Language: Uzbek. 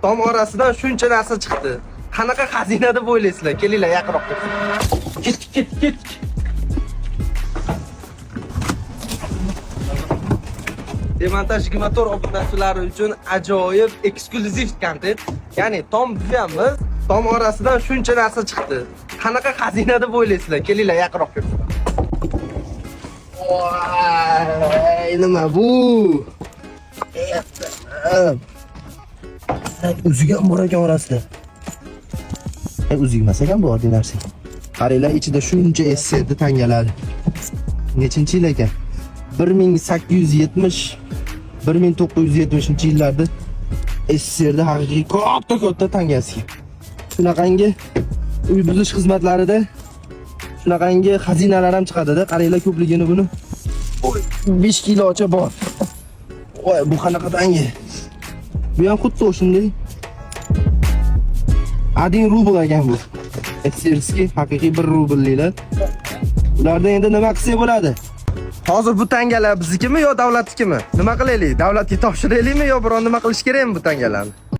tom orasidan shuncha narsa chiqdi. Qanaqa xazina deb o'ylaysizlar? Kelinglar yaqinroq. Ket. Demontaj motor obunachilari uchun ajoyib eksklyuziv kontent. Ya'ni tom buyamiz, tom orasidan shuncha narsa chiqdi. Qanaqa xazina deb o'ylaysizlar? Kelinglar yaqinroq. Voy, nima bu? O'ziga ham bor ekan orasida. O'ziga emas ekan bu oddiy narsa. Qaranglar, ichida shuncha SSD tangalar. Nechinchi yil ekan? 1970-1970-yillarda SSD haqiqiy katta tangasi. Shunaqangi uy buzish xizmatlarida shunaqangi xazinalar ham chiqadi-da. Qaranglar ko'pligini buni. 5 kilocha bor. Voy, bu qanaqa tangi? Bu ham xuddi o'shanday. 1 rubl ekan bu. SSD haqiqiy 1 rublliklar. Ulardan endi nima qilsa bo'ladi? Hozir bu tangalar biznikimi yo davlatnikimi? Nima qilaylik? Davlatga topshiraylikmi yo biror nima qilish kerakmi bu tangalarni?